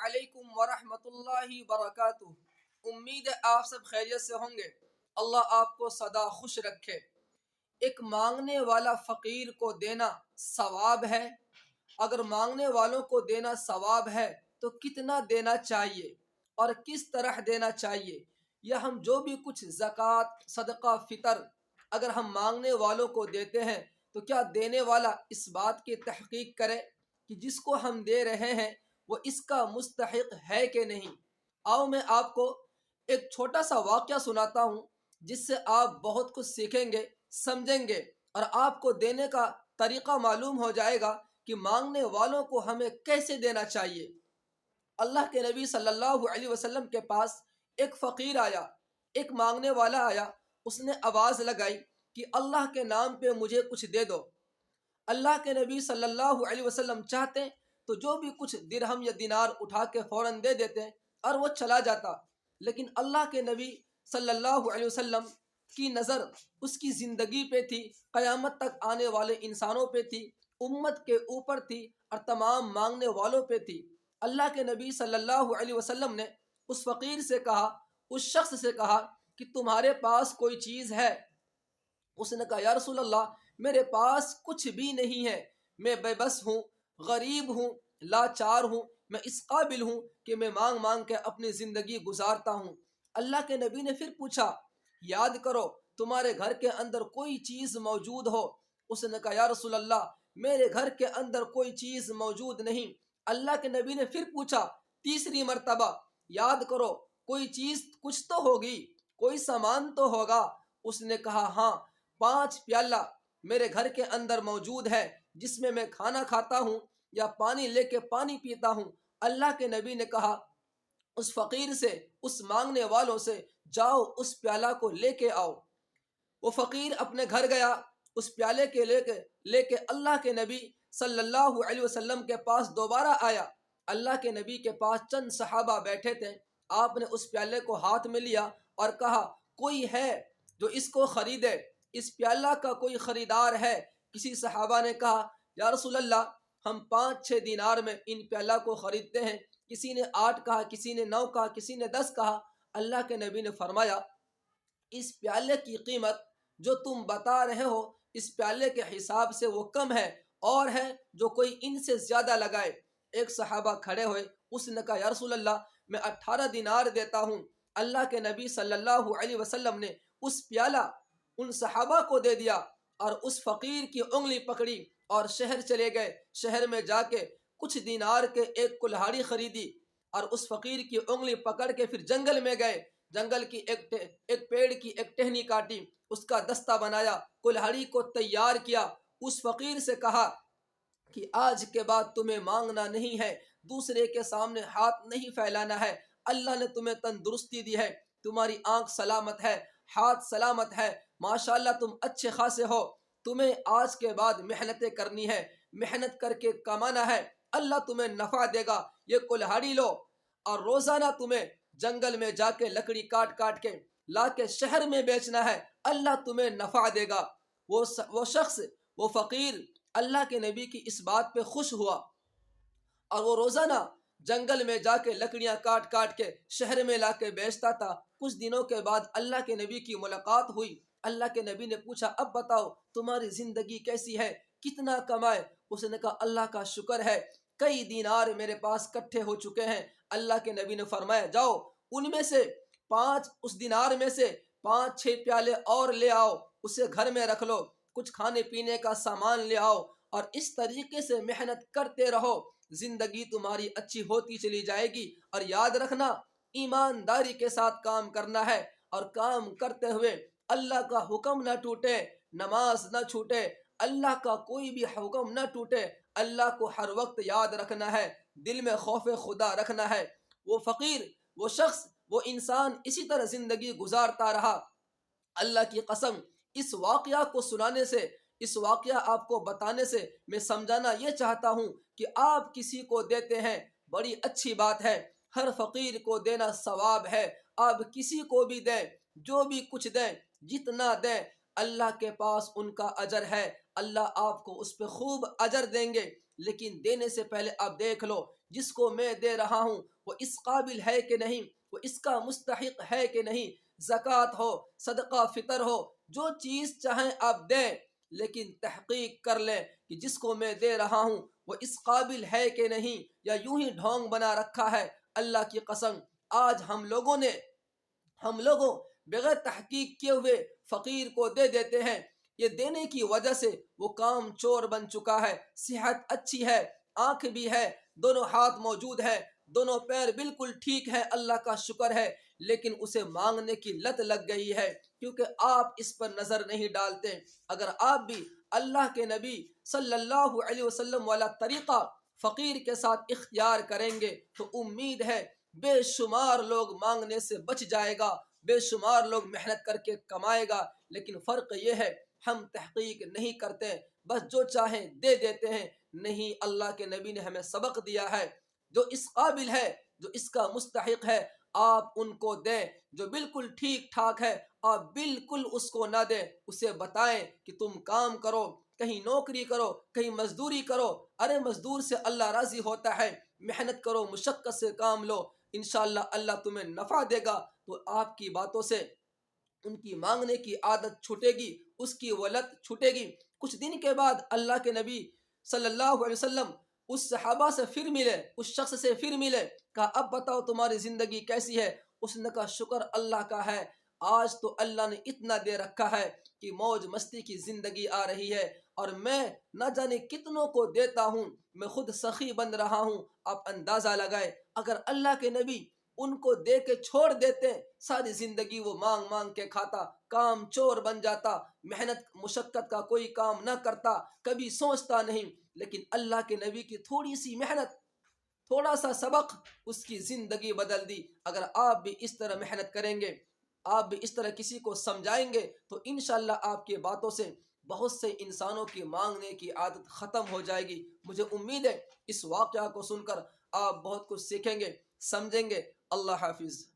علیکم ورحمۃ اللہ وبرکاتہ۔ امید ہے آپ سب خیریت سے ہوں گے۔ اللہ آپ کو سدا خوش رکھے۔ ایک مانگنے والا فقیر کو دینا ثواب ہے۔ اگر مانگنے والوں کو دینا ثواب ہے تو کتنا دینا چاہیے اور کس طرح دینا چاہیے؟ یا ہم جو بھی کچھ زکوٰۃ، صدقہ، فطر اگر ہم مانگنے والوں کو دیتے ہیں تو کیا دینے والا اس بات کی تحقیق کرے کہ جس کو ہم دے رہے ہیں وہ اس کا مستحق ہے کہ نہیں؟ آؤ میں آپ کو ایک چھوٹا سا واقعہ سناتا ہوں جس سے آپ بہت کچھ سیکھیں گے، سمجھیں گے، اور آپ کو دینے کا طریقہ معلوم ہو جائے گا کہ مانگنے والوں کو ہمیں کیسے دینا چاہیے۔ اللہ کے نبی صلی اللہ علیہ وسلم کے پاس ایک فقیر آیا، ایک مانگنے والا آیا۔ اس نے آواز لگائی کہ اللہ کے نام پہ مجھے کچھ دے دو۔ اللہ کے نبی صلی اللہ علیہ وسلم چاہتے تو جو بھی کچھ درہم یا دینار اٹھا کے فوراً دے دیتے اور وہ چلا جاتا، لیکن اللہ کے نبی صلی اللہ علیہ وسلم کی نظر اس کی زندگی پہ تھی، قیامت تک آنے والے انسانوں پہ تھی، امت کے اوپر تھی اور تمام مانگنے والوں پہ تھی۔ اللہ کے نبی صلی اللہ علیہ وسلم نے اس فقیر سے کہا، اس شخص سے کہا کہ تمہارے پاس کوئی چیز ہے؟ اس نے کہا یا رسول اللہ، میرے پاس کچھ بھی نہیں ہے، میں بے بس ہوں، غریب ہوں، لاچار ہوں، میں اس قابل ہوں کہ میں مانگ مانگ کے اپنی زندگی گزارتا ہوں۔ اللہ کے نبی نے پھر پوچھا یاد کرو تمہارے گھر کے اندر کوئی چیز موجود ہو؟ اس نے کہا یا رسول اللہ، میرے گھر کے اندر کوئی چیز موجود نہیں۔ اللہ کے نبی نے پھر پوچھا تیسری مرتبہ یاد کرو کوئی چیز کچھ تو ہوگی، کوئی سامان تو ہوگا۔ اس نے کہا ہاں، 5 پیالہ میرے گھر کے اندر موجود ہے جس میں میں کھانا کھاتا ہوں یا پانی لے کے پانی پیتا ہوں۔ اللہ کے نبی نے کہا اس فقیر سے، اس مانگنے والوں سے، جاؤ اس پیالہ کو لے کے آؤ۔ وہ فقیر اپنے گھر گیا، اس پیالے کے لے کے اللہ کے نبی صلی اللہ علیہ وسلم کے پاس دوبارہ آیا۔ اللہ کے نبی کے پاس چند صحابہ بیٹھے تھے۔ آپ نے اس پیالے کو ہاتھ میں لیا اور کہا کوئی ہے جو اس کو خریدے؟ اس پیالہ کا کوئی خریدار ہے؟ کسی صحابہ نے کہا یا رسول اللہ، ہم 5-6 دینار میں ان پیالہ کو خریدتے ہیں۔ کسی نے 8 کہا، کسی نے 9 کہا، کسی نے 10 کہا۔ اللہ کے نبی نے فرمایا اس پیالے کی قیمت جو تم بتا رہے ہو اس پیالے کے حساب سے وہ کم ہے، اور ہے جو کوئی ان سے زیادہ لگائے۔ ایک صحابہ کھڑے ہوئے، اس نے کہا یا رسول اللہ، میں 18 دینار دیتا ہوں۔ اللہ کے نبی صلی اللہ علیہ وسلم نے اس پیالہ ان صحابہ کو دے دیا اور اس فقیر کی انگلی پکڑی اور شہر چلے گئے۔ شہر میں جا کے کچھ دینار کے ایک کلہاڑی خریدی اور اس فقیر کی انگلی پکڑ کے پھر جنگل میں گئے۔ جنگل کی ایک پیڑ کی ایک ٹہنی کاٹی، اس کا دستہ بنایا، کلہاڑی کو تیار کیا۔ اس فقیر سے کہا کہ آج کے بعد تمہیں مانگنا نہیں ہے، دوسرے کے سامنے ہاتھ نہیں پھیلانا ہے۔ اللہ نے تمہیں تندرستی دی ہے، تمہاری آنکھ سلامت ہے، ہاتھ سلامت ہے، ماشاءاللہ تم اچھے خاصے ہو۔ تمہیں آج کے بعد محنتیں کرنی ہے، محنت کر کے کمانا ہے، اللہ تمہیں نفع دے گا۔ یہ کلہاڑی لو اور روزانہ تمہیں جنگل میں جا کے لکڑی کاٹ کاٹ کے لا کے شہر میں بیچنا ہے، اللہ تمہیں نفع دے گا۔ وہ شخص، وہ فقیر اللہ کے نبی کی اس بات پہ خوش ہوا اور وہ روزانہ جنگل میں جا کے لکڑیاں کاٹ کاٹ کے شہر میں لا کے بیچتا تھا۔ کچھ دنوں کے بعد اللہ کے نبی کی ملاقات ہوئی۔ اللہ کے نبی نے پوچھا اب بتاؤ تمہاری زندگی کیسی ہے، کتنا کمائے؟ اس نے کہا اللہ کا شکر ہے، کئی دینار میرے پاس کٹھے ہو چکے ہیں۔ اللہ کے نبی نے فرمایا جاؤ ان میں سے 5، اس دینار میں سے 5-6 پیالے اور لے آؤ، اسے گھر میں رکھ لو، کچھ کھانے پینے کا سامان لے آؤ، اور اس طریقے سے محنت کرتے رہو، زندگی تمہاری اچھی ہوتی چلی جائے گی۔ اور یاد رکھنا ایمانداری کے ساتھ کام کرنا ہے، اور کام کرتے ہوئے اللہ کا حکم نہ ٹوٹے، نماز نہ چھوٹے، اللہ کا کوئی بھی حکم نہ ٹوٹے، اللہ کو ہر وقت یاد رکھنا ہے، دل میں خوف خدا رکھنا ہے۔ وہ فقیر، وہ شخص، وہ انسان اسی طرح زندگی گزارتا رہا۔ اللہ کی قسم اس واقعہ کو سنانے سے، اس واقعہ آپ کو بتانے سے میں سمجھانا یہ چاہتا ہوں کہ آپ کسی کو دیتے ہیں بڑی اچھی بات ہے، ہر فقیر کو دینا ثواب ہے۔ آپ کسی کو بھی دیں، جو بھی کچھ دیں، جتنا دیں، اللہ کے پاس ان کا اجر ہے، اللہ آپ کو اس پہ خوب اجر دیں گے۔ لیکن دینے سے پہلے آپ دیکھ لو جس کو میں دے رہا ہوں وہ اس قابل ہے کہ نہیں، وہ اس کا مستحق ہے کہ نہیں۔ زکوٰۃ ہو، صدقہ فطر ہو، جو چیز چاہیں آپ دیں، لیکن تحقیق کر لیں کہ جس کو میں دے رہا ہوں وہ اس قابل ہے کہ نہیں، یا یوں ہی ڈھونگ بنا رکھا ہے۔ اللہ کی قسم، آج ہم لوگوں بغیر تحقیق کیے ہوئے فقیر کو دے دیتے ہیں۔ یہ دینے کی وجہ سے وہ کام چور بن چکا ہے۔ صحت اچھی ہے، آنکھ بھی ہے، دونوں ہاتھ موجود ہیں، دونوں پیر بالکل ٹھیک ہیں، اللہ کا شکر ہے، لیکن اسے مانگنے کی لت لگ گئی ہے، کیونکہ آپ اس پر نظر نہیں ڈالتے۔ اگر آپ بھی اللہ کے نبی صلی اللہ علیہ وسلم والا طریقہ فقیر کے ساتھ اختیار کریں گے تو امید ہے بے شمار لوگ مانگنے سے بچ جائے گا، بے شمار لوگ محنت کر کے کمائے گا۔ لیکن فرق یہ ہے، ہم تحقیق نہیں کرتے، بس جو چاہیں دے دیتے ہیں۔ نہیں، اللہ کے نبی نے ہمیں سبق دیا ہے، جو اس قابل ہے، جو اس کا مستحق ہے، آپ ان کو دیں۔ جو بالکل ٹھیک ٹھاک ہے، آپ بالکل اس کو نہ دیں، اسے بتائیں کہ تم کام کرو، کہیں نوکری کرو، کہیں مزدوری کرو۔ ارے مزدور سے اللہ راضی ہوتا ہے، محنت کرو، مشقت سے کام لو، انشاءاللہ اللہ تمہیں نفع دے گا۔ تو آپ کی باتوں سے ان کی مانگنے کی عادت چھوٹے گی، اس کی ولت چھوٹے گی۔ کچھ دن کے بعد اللہ کے نبی صلی اللہ علیہ وسلم اس صحابہ سے پھر ملے، اس شخص سے پھر ملے، کہا اب بتاؤ تمہاری زندگی کیسی ہے؟ اس نے کہا شکر اللہ کا ہے، آج تو اللہ نے اتنا دے رکھا ہے کہ موج مستی کی زندگی آ رہی ہے، اور میں نہ جانے کتنوں کو دیتا ہوں، میں خود سخی بن رہا ہوں۔ آپ اندازہ لگائے، اگر اللہ کے نبی ان کو دے کے چھوڑ دیتے، ساری زندگی وہ مانگ مانگ کے کھاتا، کام چور بن جاتا، محنت مشقت کا کوئی کام نہ کرتا، کبھی سوچتا نہیں۔ لیکن اللہ کے نبی کی تھوڑی سی محنت، تھوڑا سا سبق، اس کی زندگی بدل دی۔ اگر آپ بھی اس طرح محنت کریں گے، آپ بھی اس طرح کسی کو سمجھائیں گے، تو انشاءاللہ آپ کی باتوں سے بہت سے انسانوں کی مانگنے کی عادت ختم ہو جائے گی۔ مجھے امید ہے اس واقعہ کو سن کر آپ بہت کچھ سیکھیں گے، سمجھیں گے۔ اللہ حافظ۔